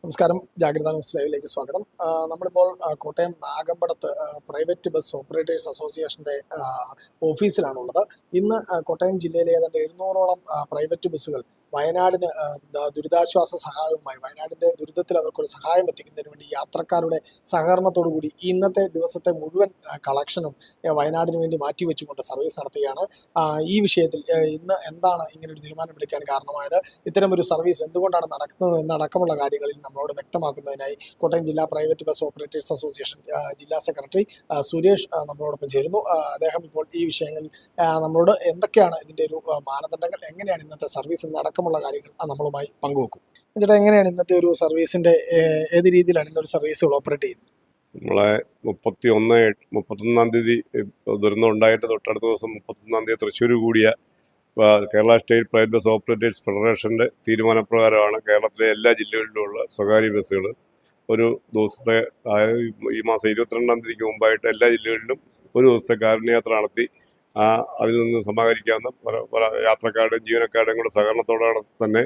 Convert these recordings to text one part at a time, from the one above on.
നമസ്കാരം, ജാഗ്രത ന്യൂസ് ലൈവിലേക്ക് സ്വാഗതം. നമ്മളിപ്പോൾ കോട്ടയം നാഗമ്പടത്ത് പ്രൈവറ്റ് ബസ് ഓപ്പറേറ്റേഴ്സ് അസോസിയേഷന്റെ ഓഫീസിലാണുള്ളത്. ഇന്ന് കോട്ടയം ജില്ലയിലെ ഏതാണ്ട് 700ഓളം പ്രൈവറ്റ് ബസ്സുകൾ വയനാടിന് ദുരിതാശ്വാസ സഹായവുമായി, വയനാടിന്റെ ദുരിതത്തിൽ അവർക്കൊരു സഹായം എത്തിക്കുന്നതിന് വേണ്ടി യാത്രക്കാരുടെ സഹകരണത്തോടുകൂടി ഇന്നത്തെ ദിവസത്തെ മുഴുവൻ കളക്ഷനും വയനാടിന് വേണ്ടി മാറ്റിവെച്ചുകൊണ്ട് സർവീസ് നടത്തുകയാണ്. ഈ വിഷയത്തിൽ ഇന്ന് എന്താണ് ഇങ്ങനെ ഒരു തീരുമാനം എടുക്കാൻ കാരണമായത്, ഇത്തരമൊരു സർവീസ് എന്തുകൊണ്ടാണ് നടക്കുന്നത് എന്നടക്കമുള്ള കാര്യങ്ങളിൽ നമ്മളോട് വ്യക്തമാക്കുന്നതിനായി കോട്ടയം ജില്ലാ പ്രൈവറ്റ് ബസ് ഓപ്പറേറ്റേഴ്സ് അസോസിയേഷൻ ജില്ലാ സെക്രട്ടറി സുരേഷ് നമ്മളോടൊപ്പം ചേരുന്നു. അദ്ദേഹം ഇപ്പോൾ ഈ വിഷയങ്ങളിൽ നമ്മളോട് എന്തൊക്കെയാണ് ഇതിന്റെ ഒരു മാനദണ്ഡങ്ങൾ, എങ്ങനെയാണ് ഇന്നത്തെ സർവീസ് എന്നടക്കമുള്ള കാര്യങ്ങൾ നമ്മളുമായി പങ്കുവെക്കും. ചേട്ടാ, എങ്ങനെയാണ് ഇന്നത്തെ ഒരു സർവീസിന്റെ ഏത് രീതിയിലാണ് ഇന്നൊരു സർവീസുകൾ ഓപ്പറേറ്റ് ചെയ്യുന്നത്? നമ്മളെ 31-ാം തീയതി ദുരന്തം ഉണ്ടായിട്ട് തൊട്ടടുത്ത ദിവസം 31-ാം തീയതി തൃശ്ശൂർ കൂടിയ Kerala state private bus operators ഫെഡറേഷന്റെ തീരുമാനപ്രകാരമാണ് കേരളത്തിലെ എല്ലാ ജില്ലകളിലുമുള്ള സ്വകാര്യ ബസ്സുകൾ ഒരു ദിവസത്തെ, അതായത് ഈ മാസം 22-ാം തീയതിക്ക് മുമ്പായിട്ട് എല്ലാ ജില്ലകളിലും ഒരു ദിവസത്തെ കാരുണ്യയാത്ര നടത്തി അതിൽ നിന്ന് സമാഹരിക്കാവുന്ന യാത്രക്കാരുടെയും ജീവനക്കാരുടെയും കൂടെ സഹകരണത്തോടെ തന്നെ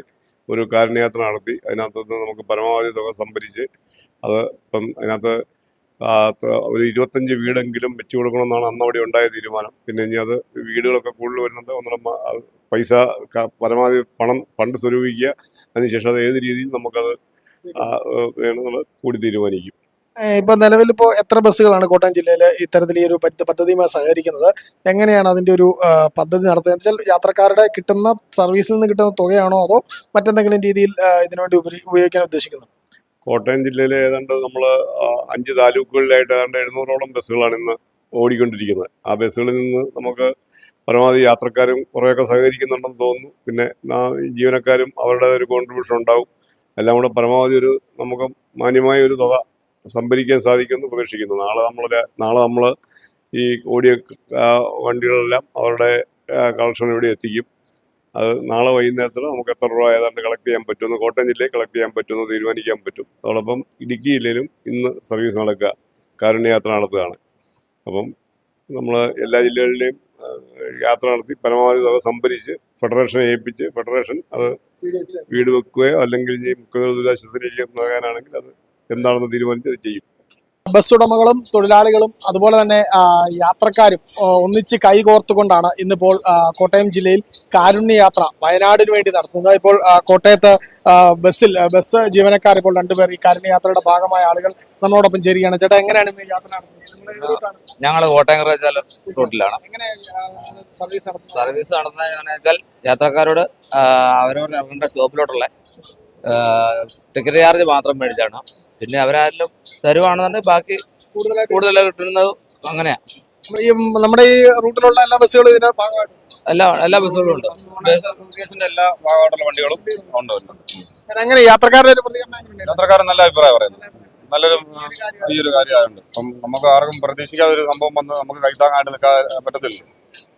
ഒരു കാരുണ്യയാത്ര നടത്തി അതിനകത്ത് നിന്ന് നമുക്ക് പരമാവധി തുക സംഭരിച്ച് അത് ഇപ്പം അതിനകത്ത് ഒരു 25 വീടെങ്കിലും വെച്ചു കൊടുക്കണമെന്നാണ് അന്ന് അവിടെ ഉണ്ടായ തീരുമാനം. പിന്നെ ഇനി അത് വീടുകളൊക്കെ കൂടുതൽ വരുന്നുണ്ട്, ഒന്നുകൂടെ പൈസ പരമാവധി ഫണ്ട് സ്വരൂപിക്കുക, അതിനുശേഷം അത് ഏത് രീതിയിൽ നമുക്കത് വേണമെന്നുള്ളത് കൂടി തീരുമാനിക്കും. ഇപ്പൊ നിലവിൽ ഇപ്പോൾ എത്ര ബസ്സുകളാണ് കോട്ടയം ജില്ലയിൽ ഇത്തരത്തിൽ ഈ ഒരു പദ്ധതിയുമായി സഹകരിക്കുന്നത്? എങ്ങനെയാണ് അതിന്റെ ഒരു പദ്ധതി നടത്തുന്നത് വെച്ചാൽ യാത്രക്കാരുടെ കിട്ടുന്ന സർവീസിൽ നിന്ന് കിട്ടുന്ന തുകയാണോ, അതോ മറ്റെന്തെങ്കിലും രീതിയിൽ ഇതിനുവേണ്ടി ഉപയോഗിക്കാൻ ഉദ്ദേശിക്കുന്നു? കോട്ടയം ജില്ലയിലെ ഏതാണ്ട് നമ്മൾ 5 താലൂക്കുകളിലായിട്ട് ഏതാണ്ട് 700ഓളം ബസ്സുകളാണ് ഇന്ന് ഓടിക്കൊണ്ടിരിക്കുന്നത്. ആ ബസ്സുകളിൽ നിന്ന് നമുക്ക് പരമാവധി യാത്രക്കാരും കുറേയൊക്കെ സഹകരിക്കുന്നുണ്ടെന്ന് തോന്നുന്നു. പിന്നെ ജീവനക്കാരും അവരുടെ ഒരു കോൺട്രിബ്യൂഷൻ ഉണ്ടാവും. എല്ലാം കൂടെ പരമാവധി ഒരു നമുക്ക് മാന്യമായ ഒരു തുക സംഭരിക്കാൻ സാധിക്കുമെന്ന് പ്രതീക്ഷിക്കുന്നു. നാളെ നമ്മൾ ഈ ഓടിയ വണ്ടികളെല്ലാം അവരുടെ കളക്ഷൻ ഇവിടെ എത്തിക്കും. അത് നാളെ വൈകുന്നേരത്തിൽ നമുക്ക് എത്ര രൂപ ഏതാണ്ട് കളക്ട് ചെയ്യാൻ പറ്റുമെന്ന്, കോട്ടയം ജില്ലയിൽ കളക്ട് ചെയ്യാൻ പറ്റുമെന്ന് തീരുമാനിക്കാൻ പറ്റും. അതോടൊപ്പം ഇടുക്കി ജില്ലയിലും ഇന്ന് സർവീസ് നടക്കുക, കാരുണ്യയാത്ര നടത്തുകയാണ്. അപ്പം നമ്മൾ എല്ലാ ജില്ലകളിലെയും യാത്ര നടത്തി പരമാവധി തുക സംഭരിച്ച് ഫെഡറേഷനെ ഏൽപ്പിച്ച് ഫെഡറേഷൻ അത് വീട് വെക്കുകയോ അല്ലെങ്കിൽ മുഖ്യമന്ത്രി ദുരിതാശ്വാസത്തിലേക്ക് നൽകാനാണെങ്കിൽ അത് എന്താണെന്ന് തീരുമാനിച്ച് അത് ചെയ്യും. ബസ് ഉടമകളും തൊഴിലാളികളും അതുപോലെ തന്നെ യാത്രക്കാരും ഒന്നിച്ച് കൈകോർത്തുകൊണ്ടാണ് ഇന്നിപ്പോൾ കോട്ടയം ജില്ലയിൽ കാരുണ്യയാത്ര വയനാടിന് വേണ്ടി നടത്തുന്നത്. ഇപ്പോൾ കോട്ടയത്ത് ബസ് ജീവനക്കാർ ഇപ്പോൾ 2 പേർ ഈ കാരുണ്യയാത്രയുടെ ഭാഗമായ ആളുകൾ നമ്മളോടൊപ്പം ചേരുകയാണ്. ചേട്ടാ, എങ്ങനെയാണ് ഇന്ന് യാത്ര നടത്തുന്നത്? ഞങ്ങൾ കോട്ടയം റൂട്ടിലാണ് സർവീസ് നടത്തുന്നത് വെച്ചാൽ യാത്രക്കാരോട് അവരവരുടെ ഇറങ്ങേണ്ട സ്റ്റോപ്പിലോട്ടുള്ള ടിക്കറ്റ് ചാർജ് മാത്രം മേടിച്ചാണ്. പിന്നെ അവരാരെങ്കിലും തരുവാണെന്നുണ്ടെങ്കിൽ ബാക്കി കൂടുതൽ കിട്ടുന്നത് അങ്ങനെയാ. നമ്മുടെ ഈ റൂട്ടിലുള്ള എല്ലാ ബസ്സുകളും ഇതിന്റെ ഭാഗമായിട്ട് എല്ലാ ബസ്സുകളും ഉണ്ട്. എല്ലാ ഭാഗമായിട്ടുള്ള വണ്ടികളും ഉണ്ട്. അങ്ങനെ യാത്രക്കാരുടെ യാത്രക്കാരൻ നല്ല അഭിപ്രായം പറയുന്നത്, നല്ലൊരു ഈ ഒരു കാര്യമായുണ്ട്. അപ്പം നമുക്ക് ആർക്കും പ്രതീക്ഷിക്കാതെ ഒരു സംഭവം വന്ന് നമുക്ക് കൈത്താങ്ങായിട്ട് നിൽക്കാൻ പറ്റത്തില്ല.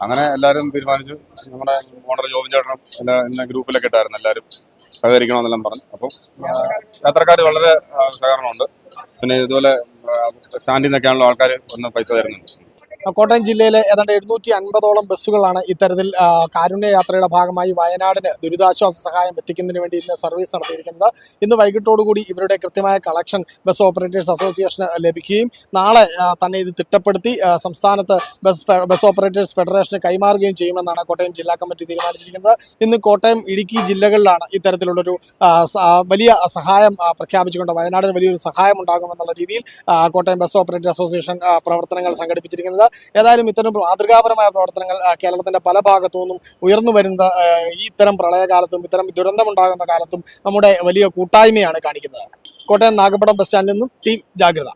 അങ്ങനെ എല്ലാവരും തീരുമാനിച്ചു. നമ്മുടെ ഓണർ ജോബിൻ ചേട്ടനും ഇന്ന ഗ്രൂപ്പിലൊക്കെ ഇട്ടായിരുന്നു, എല്ലാവരും സഹകരിക്കണമെന്നെല്ലാം പറഞ്ഞു. അപ്പം യാത്രക്കാർ വളരെ സഹകരണമുണ്ട്. പിന്നെ ഇതുപോലെ സ്റ്റാൻഡിൽ നിന്നൊക്കെയാണല്ലോ ആൾക്കാർ വന്ന് പൈസ തരുന്നുണ്ട്. കോട്ടയം ജില്ലയിലെ ഏതാണ്ട് 750ഓളം ബസ്സുകളാണ് ഇത്തരത്തിൽ കാരുണ്യയാത്രയുടെ ഭാഗമായി വയനാടിന് ദുരിതാശ്വാസ സഹായം എത്തിക്കുന്നതിന് വേണ്ടി ഇന്ന് സർവീസ് നടത്തിയിരിക്കുന്നത്. ഇന്ന് വൈകിട്ടോടുകൂടി ഇവരുടെ കൃത്യമായ കളക്ഷൻ ബസ് ഓപ്പറേറ്റേഴ്സ് അസോസിയേഷന് ലഭിക്കുകയും നാളെ തന്നെ ഇത് തിട്ടപ്പെടുത്തി സംസ്ഥാനത്ത് ബസ് ഓപ്പറേറ്റേഴ്സ് ഫെഡറേഷന് കൈമാറുകയും ചെയ്യുമെന്നാണ് കോട്ടയം ജില്ലാ കമ്മിറ്റി തീരുമാനിച്ചിരിക്കുന്നത്. ഇന്ന് കോട്ടയം, ഇടുക്കി ജില്ലകളിലാണ് ഇത്തരത്തിലുള്ളൊരു വലിയ സഹായം പ്രഖ്യാപിച്ചുകൊണ്ട് വയനാടിന് വലിയൊരു സഹായം ഉണ്ടാകുമെന്നുള്ള രീതിയിൽ കോട്ടയം ബസ് ഓപ്പറേറ്റർ അസോസിയേഷൻ പ്രവർത്തനങ്ങൾ സംഘടിപ്പിച്ചിരിക്കുന്നത്. ഏതായാലും ഇത്തരം മാതൃകാപരമായ പ്രവർത്തനങ്ങൾ കേരളത്തിന്റെ പല ഭാഗത്തു നിന്നും ഉയർന്നു വരുന്നത് ഇത്തരം പ്രളയകാലത്തും ഇത്തരം ദുരന്തമുണ്ടാകുന്ന കാലത്തും നമ്മുടെ വലിയ കൂട്ടായ്മയാണ് കാണിക്കുന്നത്. കോട്ടയം നാഗമ്പടം ബസ് സ്റ്റാൻഡിൽ നിന്നും ടീം ജാഗ്രത.